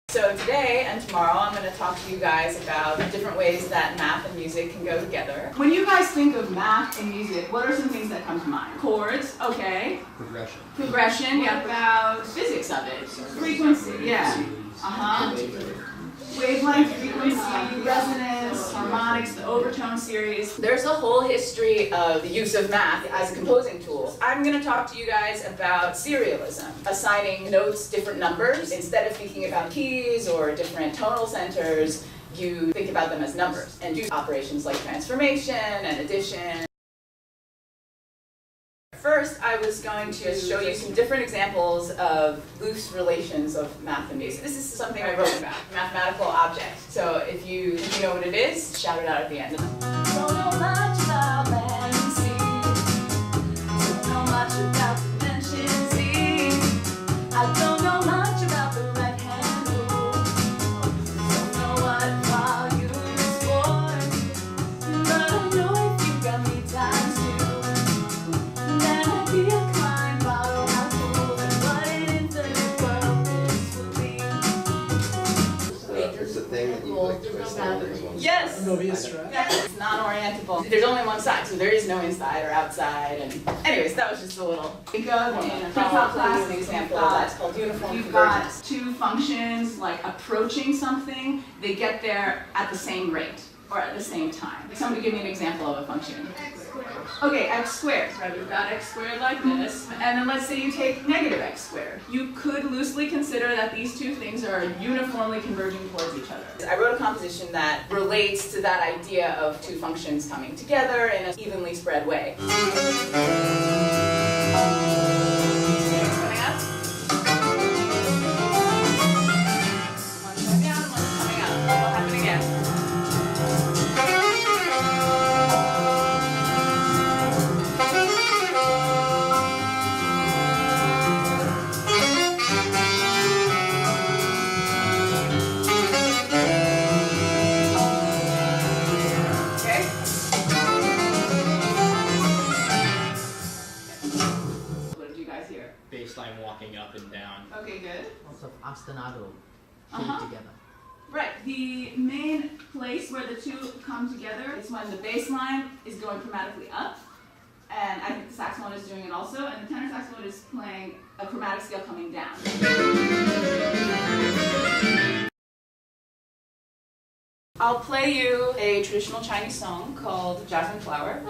So today and tomorrow I'm going to talk to you guys about different ways that math and music can go together. When you guys think of math and music, what are some things that come to mind? Chords, okay. Progression. Progression, yeah. About physics of it. Frequency, yeah. Wavelength, frequency, resonance, harmonics, the overtone series. There's a whole history of the use of math as a composing tool. I'm going to talk to you guys about serialism, assigning notes different numbers. Instead of thinking about keys or different tonal centers, you think about them as numbers and do operations like transformation and addition. First, I was going to show you some different examples of loose relations of math and music. This is something I wrote about, mathematical object. So if you know what it is, shout it out at the end. Don't know much about land and sea. Don't know much about dimension Z. I don't know much about the right hand rule. Don't know what volume is for. But I know if you got me times two. Yes! It's non-orientable. There's only one side, so there is no inside or outside. And anyways, that was just a little. Think of in a pre-calc class, an example that's called uniform convergence. You've got two functions like approaching something. They get there at the same rate or at the same time. Somebody give me an example of a function. Okay, x squared, right? We've got x squared like this, and then let's say you take negative x squared. You could loosely consider that these two things are uniformly converging towards each other. I wrote a composition that relates to that idea of two functions coming together in an evenly spread way. Baseline walking up and down. Okay, good. Also ostinato, together. Right. The main place where the two come together is when the bass line is going chromatically up, and I think the saxophone is doing it also, and the tenor saxophone is playing a chromatic scale coming down. I'll play you a traditional Chinese song called Jasmine Flower.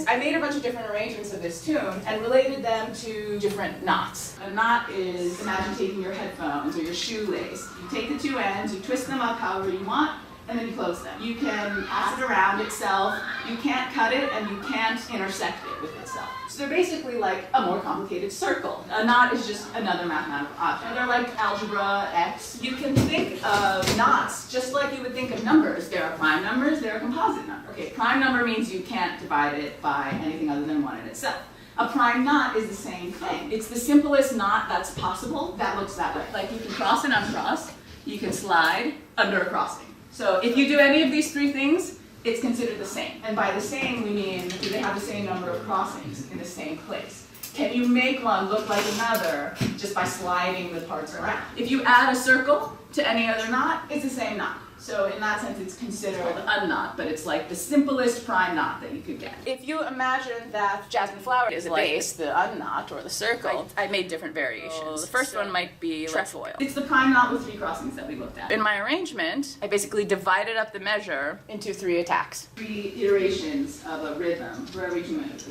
I made a bunch of different arrangements of this tune and related them to different knots. A knot is, imagine taking your headphones or your shoelace. You take the two ends, you twist them up however you want, and then you close them. You can pass it around itself, you can't cut it, and you can't intersect it with itself. So they're basically like a more complicated circle. A knot is just another mathematical object. They're like algebra, X. You can think of knots just like you would think of numbers. There are prime numbers, there are composite numbers. Okay, prime number means you can't divide it by anything other than 1 in itself. A prime knot is the same thing. It's the simplest knot that's possible that looks that way. Like you can cross and uncross, you can slide under a crossing. So if you do any of these three things, it's considered the same. And by the same, we mean, do they have the same number of crossings in the same place? Can you make one look like another just by sliding the parts around? If you add a circle to any other knot, it's the same knot. So in that sense, it's considered a knot, but it's like the simplest prime knot that you could get. If you imagine that Jasmine Flower is the base, the unknot, or the circle, I made different variations. The first one might be trefoil. It's the prime knot with 3 crossings that we looked at. In my arrangement, I basically divided up the measure into 3 attacks. 3 iterations of a rhythm for every 2 minutes.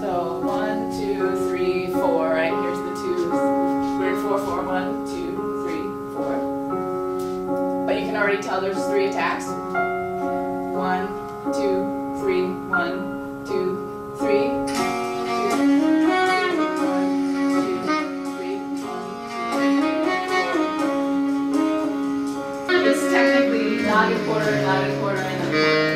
So 1, 2, 3, 4, right? Here's the 2s. We're in 4, 4, 1, 2, 3, 4. But you can already tell there's 3 attacks. 1, 2, 3, 1, 2, 3. 2, 3, 1, 2, 3, 1, 2, 3, 4. It's technically not a quarter, and a quarter.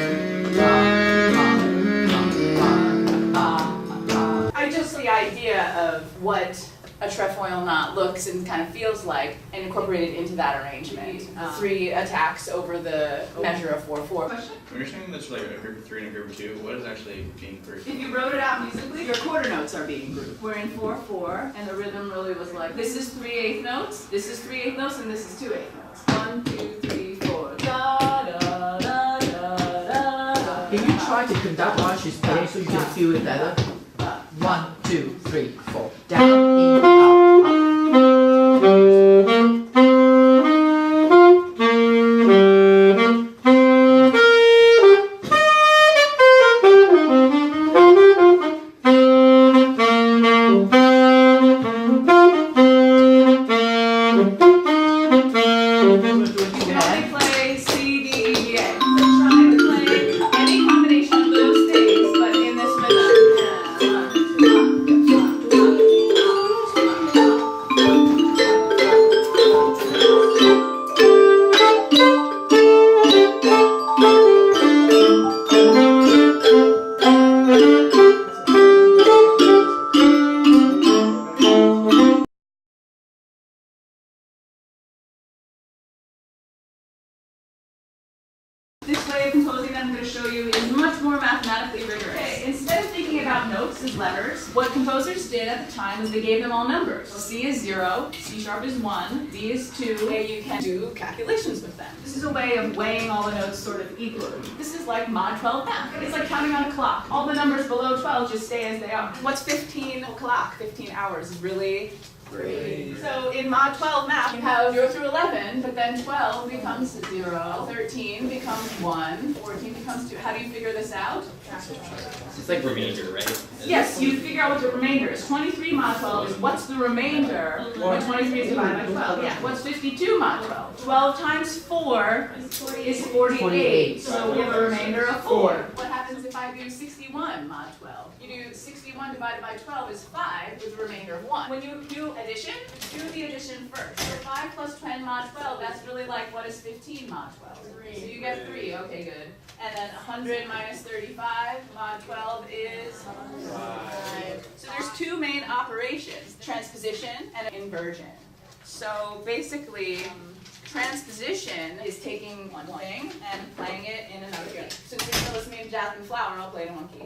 what a trefoil knot looks and kind of feels like and incorporate it into that arrangement. 3 attacks over the measure of 4/4. Question? When you're saying that's like a group of 3 and a group of 2, what is actually being grouped? If you wrote it out musically, your quarter notes are being grouped. We're in 4/4, and the rhythm really was like, this is 3/8 notes, this is 3/8 notes, and this is 2/8 notes. 1, 2, 3, 4. Da da da da da da. Can you try to conduct while she's playing so you can feel it better? 1, 2, 3, 4. Down, in, out, up. You can only play C, D, E, G, A. So try to play any combination of those things, but in this This way of composing that I'm going to show you is much more mathematically rigorous. Okay, instead of thinking about notes as letters, what composers did at the time was they gave them all numbers. So C is 0, C sharp is 1, D is 2, and you can do calculations with them. This is a way of weighing all the notes sort of equally. This is like mod 12 math. It's like counting on a clock. All the numbers below 12 just stay as they are. What's 15 o'clock? 15 hours is really 3. So in mod 12 math, you have 0 through 11, but then 12 becomes 0, 13 becomes 1, 14 becomes 2. How do you figure this out? It's like remainder, right? Yes, you figure out what the remainder is. 23 mod 12 is what's the remainder when 23 is divided by 12. Yeah, what's 52 mod 12? 12 times 4 is 48. So we have a remainder of 4. What happens if I do 61 mod 12? You do 61 divided by 12 is 5 with a remainder of 1. When you do addition, do the addition first. So 5 plus 10 mod 12, that's really like what is 15 mod 12? 3. So you get 3, okay, good. And then 100 minus 35 mod 12 is 5. So there's 2 main operations, transposition and inversion. So basically, transposition is taking one thing and playing it in another key. Since you're going to listen to Jasmine Flower, I'll play it in one key.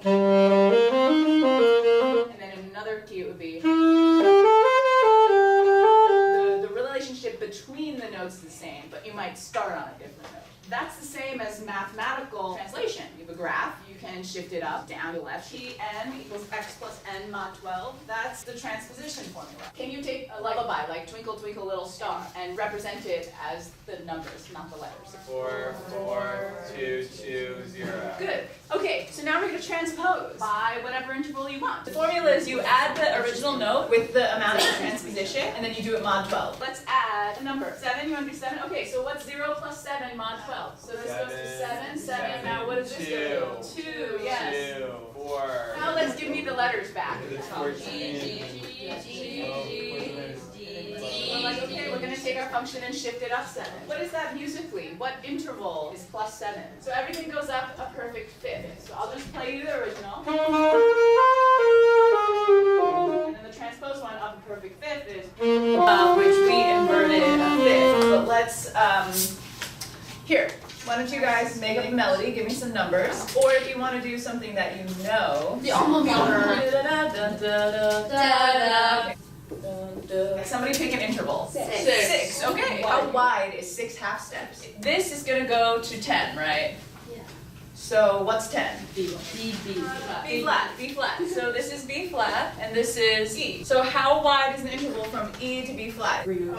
And then in another key it would be. The relationship between the notes is the same, but you might start on a different note. That's the same as mathematical translation. You have a graph, you can shift it up, down, to left. Tn equals x plus n mod 12. That's the transposition formula. Can you take a lullaby like Twinkle Twinkle Little Star and represent it as the numbers, not the letters? 4, 4, 2, 2, 0. Good. Okay, so now we're going to transpose by whatever interval you want. The formula is you add the original note with the amount of the transposition, and then you do it mod 12. Let's add a number. 7, you want to do 7? Okay, so what's 0 plus 7 mod 12? So this goes to 7, 7. Now what does this go to? 2, yes. 2, 4. Now let's give me the letters back. It's 14. We're like, okay, we're going to take our function and shift it up 7. What is that musically? What interval is plus 7? So everything goes up a perfect fifth. So I'll just play you the original. And then the transpose one of a perfect fifth is, which we inverted a fifth. But let's, here. Why don't you guys make up a melody, give me some numbers, or if you want to do something that you know. Somebody pick an interval. 6. Okay. How wide is 6 half steps? This is going to go to 10, right? Yeah. So what's 10? B. B flat. B flat. So this is B flat, and this is E. So how wide is the interval from E to B flat? 3.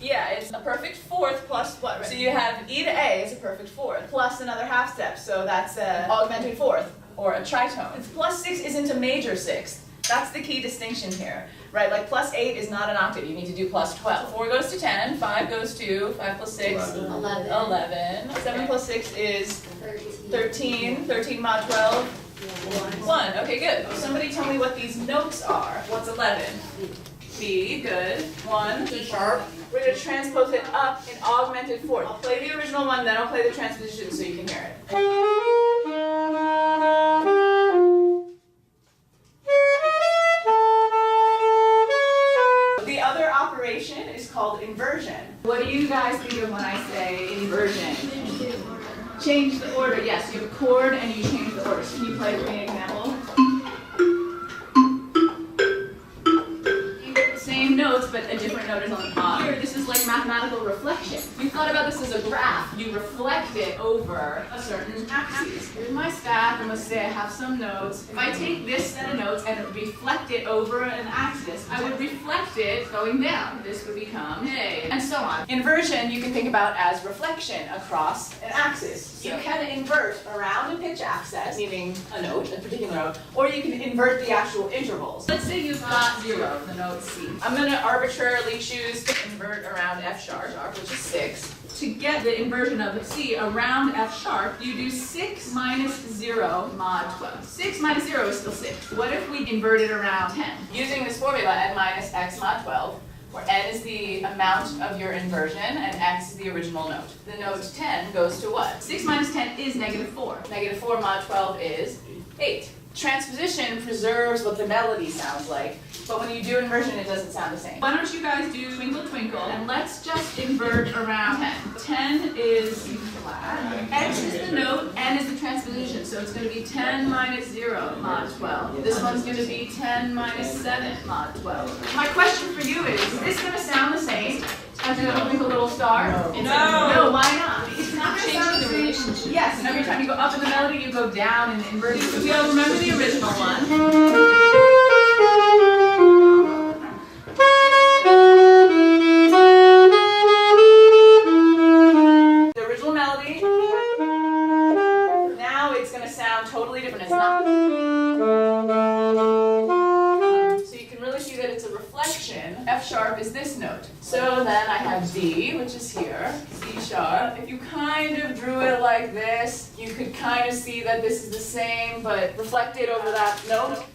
Yeah, it's a perfect fourth plus what? Right? So you have E to A is a perfect fourth, plus another half step, so that's an augmented fourth, or a tritone. It's plus 6 isn't a major sixth. That's the key distinction here, right? Like plus 8 is not an octave, you need to do plus 12. 4 goes to 10, 5 goes to, 5 plus 6, 11. 7 plus 6 is 13, 13 mod 12, 1. Okay, good. Somebody tell me what these notes are. What's 11? B, good. 1. C sharp. We're going to transpose it up in augmented fourth. I'll play the original one, then I'll play the transposition so you can hear it. Change the order. Yes, you have a chord and you change the order. So can you play with me an example? Same notes, but a different note is on the bottom. Here, this is like mathematical reflection. You thought about this as a graph. You reflect it over a certain axis. Here's my stack, and let's say I have some notes. If I take this set of notes and reflect it over an axis, I would reflect it going down. This would become A, and so on. Inversion you can think about as reflection across an axis. You can invert around a pitch axis, meaning a note, a particular note, or you can invert the actual intervals. Let's say you've got 0, the note C. I'm going to arbitrarily choose to invert around F sharp, which is 6. To get the inversion of C around F sharp, you do 6 minus 0 mod 12. 6 minus 0 is still 6. What if we invert it around 10? Using this formula, n minus x mod 12, where n is the amount of your inversion and x is the original note. The note 10 goes to what? 6 minus 10 is negative 4. Negative 4 mod 12 is 8. Transposition preserves what the melody sounds like, but when you do inversion, it doesn't sound the same. Why don't you guys do Twinkle Twinkle, and let's just invert around 10. 10 is flat, x is the note, n is the transposition, so it's going to be 10 minus 0 mod 12. This one's going to be 10 minus 7 mod 12. My question for you is this going to sound the same as a Twinkle Little Star? No. No, why not? It's not going to sound the same. Yes, and every time you go up in the melody, you go down in the inverted. So we all remember the original one. The original melody. Now it's going to sound totally different. It's not. So you can really see that it's a reflection. F sharp is this note. So then I have D, which is here, C sharp. If you kind of drew it like this, you could kind of see that this is the same, but reflected over that note.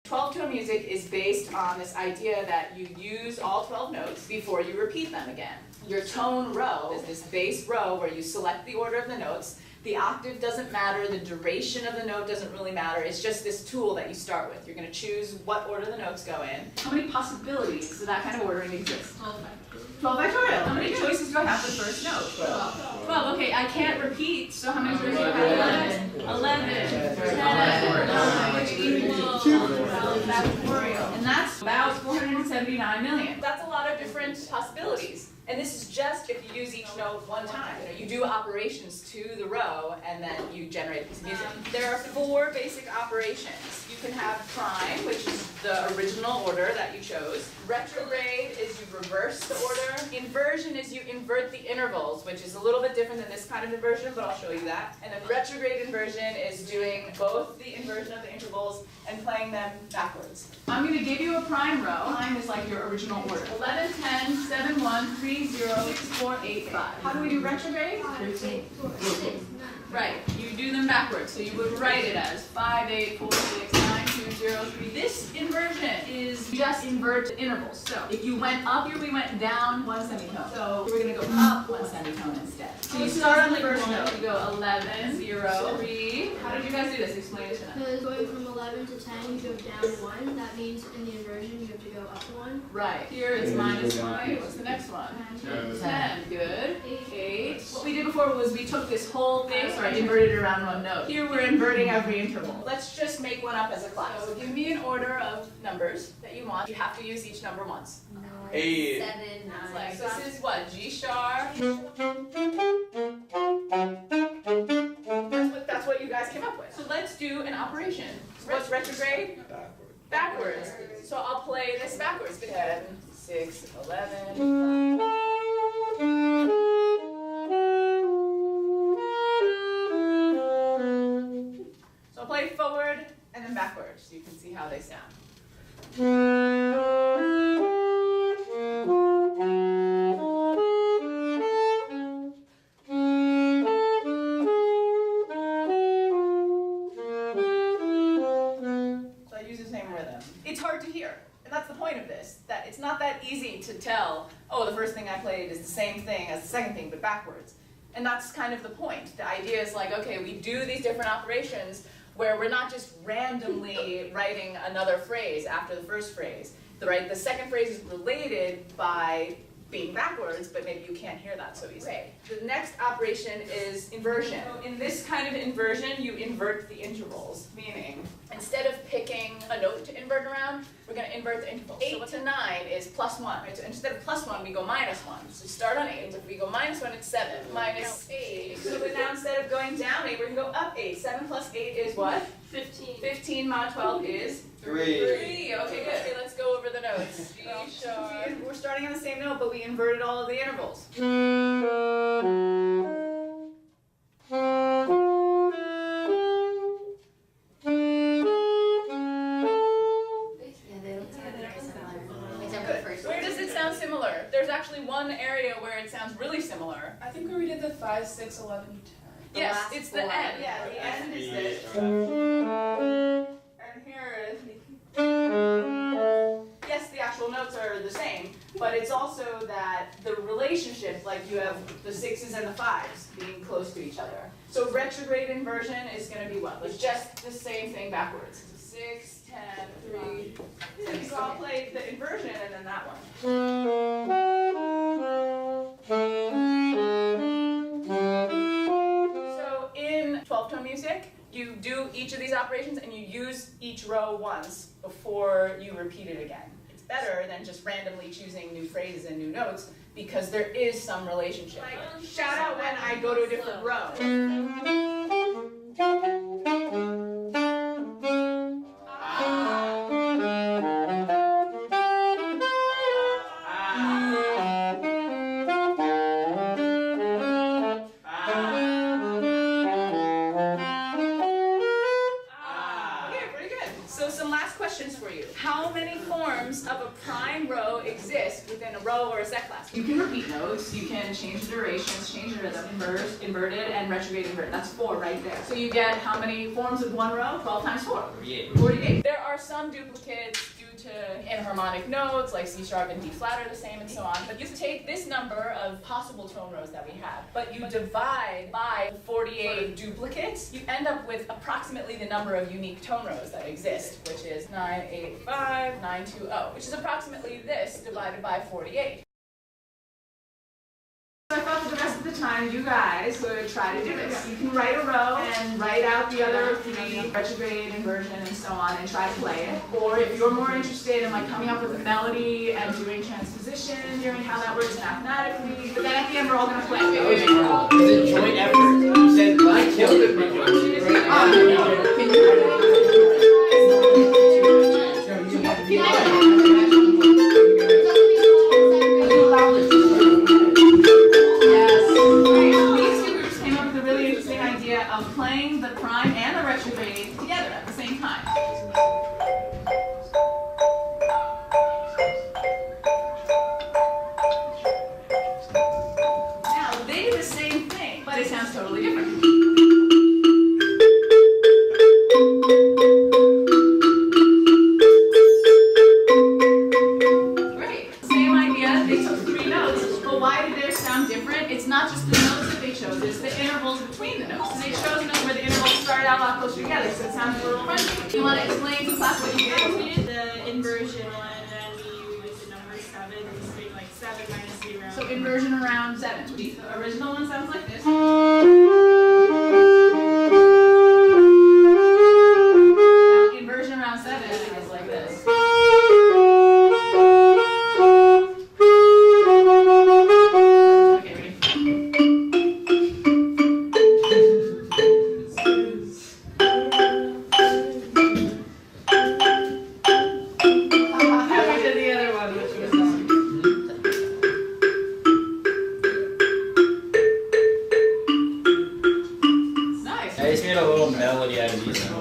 12-tone music is based on this idea that you use all 12 notes before you repeat them again. Your tone row is this bass row where you select the order of the notes. The octave doesn't matter, the duration of the note doesn't really matter, it's just this tool that you start with. You're going to choose what order the notes go in. How many possibilities does that kind of ordering exist? 12 factorial. How many choices do I have for the first note? 12. Okay, I can't repeat, so how many choices do I have? 11. 10. 9. Factorial. And that's about 479 million. That's a lot of different possibilities. And this is just if you use each note one time. You do operations to the row and then you generate a piece of music. There are 4 basic operations. You can have prime, which is the original order that you chose. Retrograde is you reverse the order. Inversion is you invert the intervals, which is a little bit different than this kind of inversion, but I'll show you that. And then retrograde inversion is doing both the inversion of the intervals and playing them backwards. I'm going to give you a prime row. Prime is like your original order. 11, 10, 7, 1, 3, 0, 6, 4, 8, 5. How do we do retrograde? Right, you do them backwards. So you would write it as 5, 8, 4, 6, 9, 2, 0, 3. This inversion is just invert the intervals. So if you went up here, we went down 1 semitone. So we're going to go up 1 semitone instead. So you start on the first note. You go 11, 0, 3. How did you guys do this? Explain it to them. Because going from 11 to 10, you go down 1. That means in the inversion, you have to go up 1. Right. Here it's minus 1. What's the next one? 10. Good. 8. What we did before was we took this whole thing, inverted it around one note. Here we're inverting every interval. Let's just make one up as a class. So give me an order of numbers that you want. You have to use each number once. 8. 7, 9. So this is what? G sharp. That's what you guys came up with. So let's do an operation. What's retrograde? Backwards. So I'll play this backwards. 10, 6, 11. So I'll play forward and then backwards so you can see how they sound. So I use the same rhythm. It's hard to hear. And that's the point of this, that it's not that easy to tell, oh, the first thing I played is the same thing as the second thing, but backwards. And that's kind of the point. The idea is like, okay, we do these different operations where we're not just randomly writing another phrase after the first phrase. The second phrase is related by being backwards, but maybe you can't hear that so easily. Okay. The next operation is inversion. So in this kind of inversion, you invert the intervals, meaning instead of picking a note to invert around, we're going to invert the intervals. 8 to 9 is +1. Right? So instead of +1, we go -1. So start on 8. If we go -1, it's 7. -8. So now instead of going down 8, we're going to go up 8. 7 plus 8 is what? 15. 15 mod 12 is? 3. 3. Okay, good. Okay, let's go over the notes. G sharp. We're starting on the same note, but we inverted all of the intervals. Where does it sound similar? There's actually one area where it sounds really similar. I think where we did the 5, 6, 11, 10. Yes, it's the end. Yeah, the end is this. And here is. Yes, the actual notes are the same, but it's also that the relationship, like you have the 6s and the 5s being close to each other. So retrograde inversion is going to be what? It's just the same thing backwards. 6, 10, 3. So I'll play the inversion and then that one. So in 12-tone music, you do each of these operations and you use each row once before you repeat it again. It's better than just randomly choosing new phrases and new notes because there is some relationship. Like, shout out when I go to a different row. So some last questions for you. How many forms of a prime row exist within a row or a set class? You can repeat notes, you can change the durations, change the rhythm, inverted, and retrograde inverted. That's 4 right there. So you get how many forms of one row? 12 times 4. 48. 48. There are some duplicates due to enharmonic notes, like C sharp and D flat are the same and so on. But you take this number of possible tone rows that we have, but you divide by 48 duplicates, you end up with approximately the number of unique tone rows that exist, which is 985, 920, which is approximately this divided by 48. So I thought that the rest of the time you guys would try to do this. You can write a row and write out the other 3, retrograde, inversion, and so on, and try to play it. Or if you're more interested in like coming up with a melody and doing transposition, hearing how that works mathematically, but then at the end we're all going to play. It's a joint effort. You said I killed it. Of playing the prime and the retrograde together at the same time. Now, they do the same thing, but it sounds totally different. Great. Same idea, they took 3 notes, but why did theirs sound different? It's not just the notes that they chose, it's the intervals between the notes. And they chose a note where the intervals started out a lot closer together, so it sounds a little funny. You want to explain to class what you did? We did the inversion one, and then we used the number 7, and we say like 7 minus 0. So inversion around 7. The original one sounds like this. Now, inversion around 7 is like this. Okay, ready? I just made a little melody out of these.